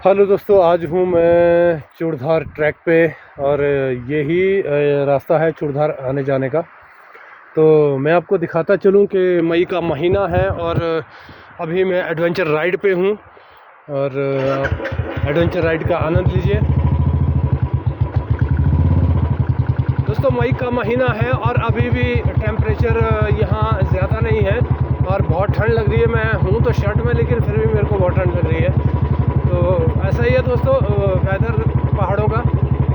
Hello दोस्तों, आज हूँ मैं चूड़धार ट्रैक पे और यही रास्ता है चूड़धार आने जाने का। तो मैं आपको दिखाता चलूँ कि मई का महीना है और अभी मैं एडवेंचर राइड पे हूँ और आप एडवेंचर राइड का आनंद लीजिए। दोस्तों, मई का महीना है और अभी भी टेम्परेचर यहाँ ज़्यादा नहीं है और बहुत ठंड लग रही है। मैं हूँ तो शर्ट में, लेकिन फिर भी मेरे को बहुत ठंड लग रही है। तो ऐसा ही है दोस्तों वेदर पहाड़ों का।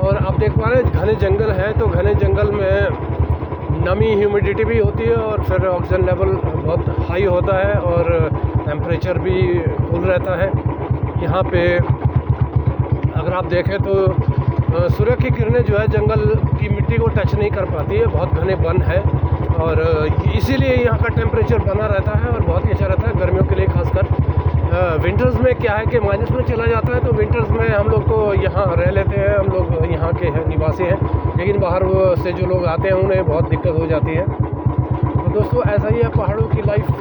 और आप देख पा रहे हैं घने जंगल है, तो घने जंगल में नमी ह्यूमिडिटी भी होती है और फिर ऑक्सीजन लेवल बहुत हाई होता है और टेम्परेचर भी कूल रहता है। यहाँ पे अगर आप देखें तो सूर्य की किरणें जो है जंगल की मिट्टी को टच नहीं कर पाती है, बहुत घने वन है और इसीलिए यहाँ का टेम्परेचर बना रहता है और बहुत ही अच्छा रहता है गर्मियों के लिए खासकर। विंटर्स में क्या है कि माइनस में चला जाता है, तो विंटर्स में हम लोग तो यहाँ रह लेते हैं, हम लोग यहाँ के हैं निवासी हैं, लेकिन बाहर से जो लोग आते हैं उन्हें बहुत दिक्कत हो जाती है। तो दोस्तों ऐसा ही है, पहाड़ों की लाइफ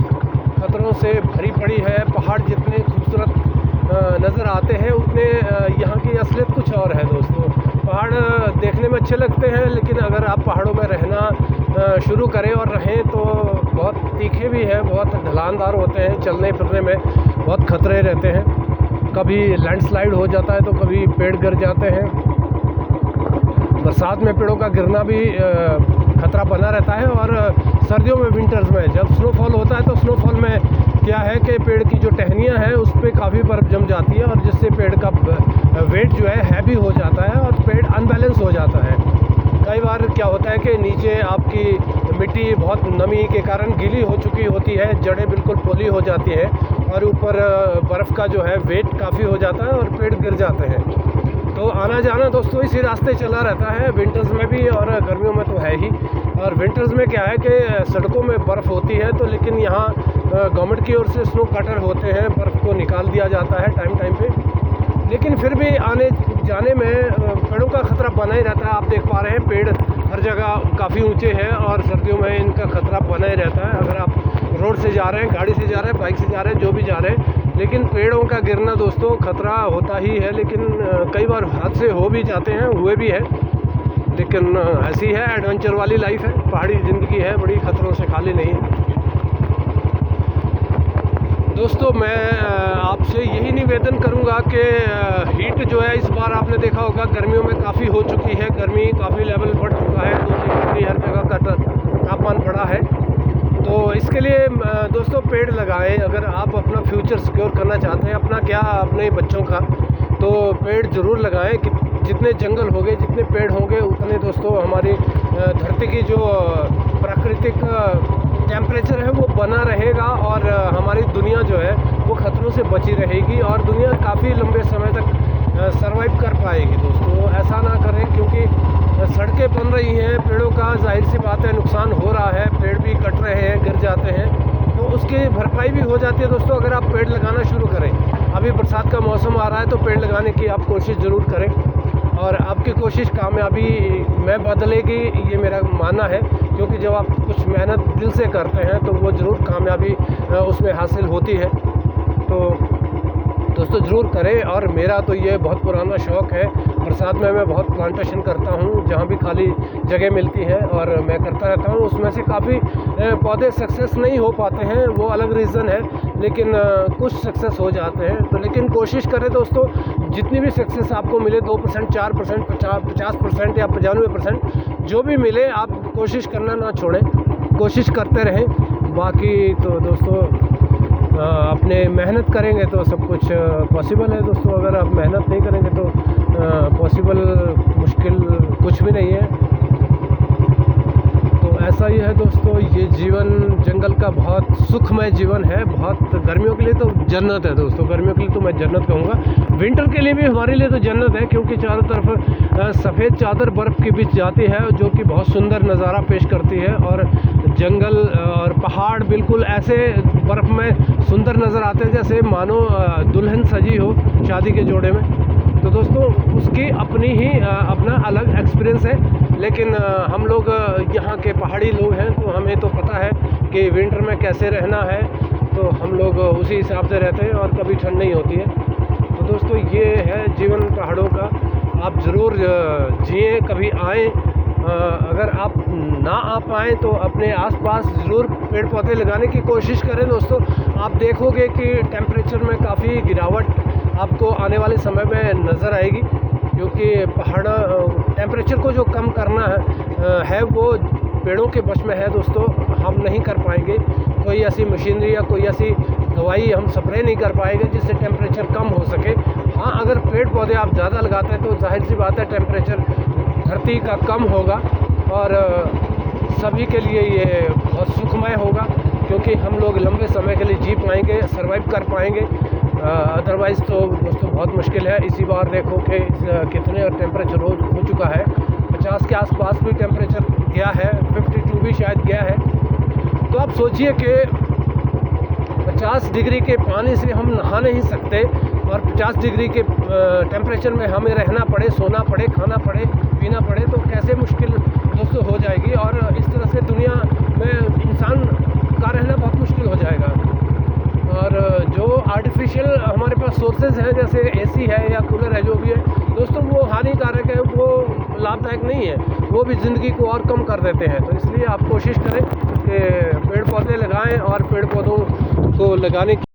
खतरों से भरी पड़ी है। पहाड़ जितने खूबसूरत नज़र आते हैं उतने यहाँ की असलियत कुछ और है दोस्तों। पहाड़ देखने में अच्छे लगते हैं, लेकिन अगर आप पहाड़ों में रहना शुरू करें और रहें तो बहुत तीखे भी हैं, बहुत ढलानदार होते हैं, चलने फिरने में बहुत खतरे रहते हैं। कभी लैंडस्लाइड हो जाता है तो कभी पेड़ गिर जाते हैं। बरसात में पेड़ों का गिरना भी खतरा बना रहता है। और सर्दियों में विंटर्स में जब स्नोफॉल होता है तो स्नोफॉल में क्या है कि पेड़ की जो टहनियाँ हैं उस पर काफ़ी बर्फ़ जम जाती है और जिससे पेड़ का वेट जो है हैवी हो जाता है और पेड़ अनबैलेंस हो जाता है। कई बार क्या होता है कि नीचे आपकी मिट्टी बहुत नमी के कारण गीली हो चुकी होती है, जड़ें बिल्कुल पोली हो जाती है और ऊपर बर्फ़ का जो है वेट काफ़ी हो जाता है और पेड़ गिर जाते हैं। तो आना जाना दोस्तों इसी रास्ते चला रहता है, विंटर्स में भी और गर्मियों में तो है ही। और विंटर्स में क्या है कि सड़कों में बर्फ़ होती है, तो लेकिन यहाँ गवर्नमेंट की ओर से स्नो कटर होते हैं, बर्फ़ को निकाल दिया जाता है टाइम टाइम पे, लेकिन फिर भी आने जाने में पेड़ों का ख़तरा बना ही रहता है। आप देख पा रहे हैं पेड़ हर जगह काफ़ी ऊंचे हैं और सर्दियों में इनका ख़तरा बना ही रहता है। अगर आप रोड से जा रहे हैं, गाड़ी से जा रहे हैं, बाइक से जा रहे हैं, जो भी जा रहे हैं, लेकिन पेड़ों का गिरना दोस्तों ख़तरा होता ही है। लेकिन कई बार हादसे हो भी जाते हैं, हुए भी हैं, लेकिन ऐसी है, एडवेंचर वाली लाइफ है, पहाड़ी ज़िंदगी है, बड़ी ख़तरों से खाली नहीं है। दोस्तों मैं आपसे यही निवेदन करूंगा कि हीट जो है इस बार आपने देखा होगा गर्मियों में काफ़ी हो चुकी है, गर्मी काफ़ी लेवल बढ़ चुका है, 2-3 डिग्री हर जगह का तापमान बढ़ा है। तो इसके लिए दोस्तों पेड़ लगाएं। अगर आप अपना फ्यूचर सिक्योर करना चाहते हैं, अपना क्या अपने बच्चों का, तो पेड़ ज़रूर लगाएं। कि जितने जंगल होंगे, जितने पेड़ होंगे, उतने दोस्तों हमारी धरती की जो प्राकृतिक टेम्परेचर है वो बना रहेगा और हमारी दुनिया जो है वो ख़तरों से बची रहेगी और दुनिया काफ़ी लंबे समय तक सरवाइव कर पाएगी। दोस्तों ऐसा ना करें, क्योंकि सड़कें बन रही हैं, पेड़ों का जाहिर सी बात है नुकसान हो रहा है, पेड़ भी कट रहे हैं, गिर जाते हैं, तो उसकी भरपाई भी हो जाती है। दोस्तों अगर आप पेड़ लगाना शुरू करें, अभी बरसात का मौसम आ रहा है, तो पेड़ लगाने की आप कोशिश ज़रूर करें और आपकी कोशिश कामयाबी में बदलेगी, ये मेरा मानना है। क्योंकि जब आप कुछ मेहनत दिल से करते हैं तो वो ज़रूर कामयाबी उसमें हासिल होती है। तो दोस्तों ज़रूर करें। और मेरा तो ये बहुत पुराना शौक़ है, बरसात में मैं बहुत प्लांटेशन करता हूँ, जहाँ भी खाली जगह मिलती है और मैं करता रहता हूँ। उसमें से काफ़ी पौधे सक्सेस नहीं हो पाते हैं, वो अलग रीज़न है, लेकिन कुछ सक्सेस हो जाते हैं। तो लेकिन कोशिश करें दोस्तों, जितनी भी सक्सेस आपको मिले, 2%, 4%, 50% या 95%, जो भी मिले आप कोशिश करना ना छोड़ें, कोशिश करते रहें। बाकी तो दोस्तों अपने मेहनत करेंगे तो सब कुछ पॉसिबल है। दोस्तों अगर आप मेहनत नहीं करेंगे तो पॉसिबल मुश्किल कुछ भी नहीं है। तो ऐसा ही है दोस्तों, ये जीवन जंगल का बहुत सुखमय जीवन है, बहुत गर्मियों के लिए तो जन्नत है दोस्तों, गर्मियों के लिए तो मैं जन्नत कहूँगा। विंटर के लिए भी हमारे लिए तो जन्नत है, क्योंकि चारों तरफ सफ़ेद चादर बर्फ़ के बीच जाती है जो कि बहुत सुंदर नज़ारा पेश करती है और जंगल और पहाड़ बिल्कुल ऐसे बर्फ़ में सुंदर नज़र आते हैं जैसे मानो दुल्हन सजी हो शादी के जोड़े में। तो दोस्तों उसकी अपनी ही अपना अलग एक्सपीरियंस है। लेकिन हम लोग यहाँ के पहाड़ी लोग हैं, तो हमें तो पता है कि विंटर में कैसे रहना है, तो हम लोग उसी हिसाब से रहते हैं और कभी ठंड नहीं होती है। तो दोस्तों ये आप ज़रूर जिएँ, कभी आएँ। अगर आप ना आ पाएँ तो अपने आसपास ज़रूर पेड़ पौधे लगाने की कोशिश करें दोस्तों। आप देखोगे कि टेम्परेचर में काफ़ी गिरावट आपको आने वाले समय में नज़र आएगी, क्योंकि पहाड़ टेम्परेचर को जो कम करना है वो पेड़ों के बस में है दोस्तों। हम नहीं कर पाएंगे, कोई ऐसी मशीनरी या कोई ऐसी दवाई हम स्प्रे नहीं कर पाएंगे जिससे टेम्परेचर कम हो सके। हाँ, अगर पेड़ पौधे आप ज़्यादा लगाते हैं तो जाहिर सी बात है टेम्परेचर धरती का कम होगा और सभी के लिए ये बहुत सुखमय होगा, क्योंकि हम लोग लंबे समय के लिए जी पाएंगे, सर्वाइव कर पाएंगे। अदरवाइज़ तो दोस्तों बहुत मुश्किल है। इसी बार देखो कि कितने टेम्परेचर हो चुका है, 50 के आसपास भी टेम्परेचर गया है, 52 भी शायद गया है। तो आप सोचिए कि 50 डिग्री के पानी से हम नहा नहीं सकते और 50 डिग्री के टेम्परेचर में हमें रहना पड़े, सोना पड़े, खाना पड़े, पीना पड़े, तो कैसे मुश्किल दोस्तों हो जाएगी। और इस तरह से दुनिया में इंसान का रहना बहुत मुश्किल हो जाएगा। और जो आर्टिफिशियल हमारे पास सोर्सेज हैं, जैसे एसी है या कूलर है, जो भी है दोस्तों, वो हानिकारक है, वो लाभदायक नहीं है, वो भी ज़िंदगी को और कम कर देते हैं। तो इसलिए आप कोशिश करें कि पेड़ पौधे लगाएं और पेड़ पौधों को लगाने की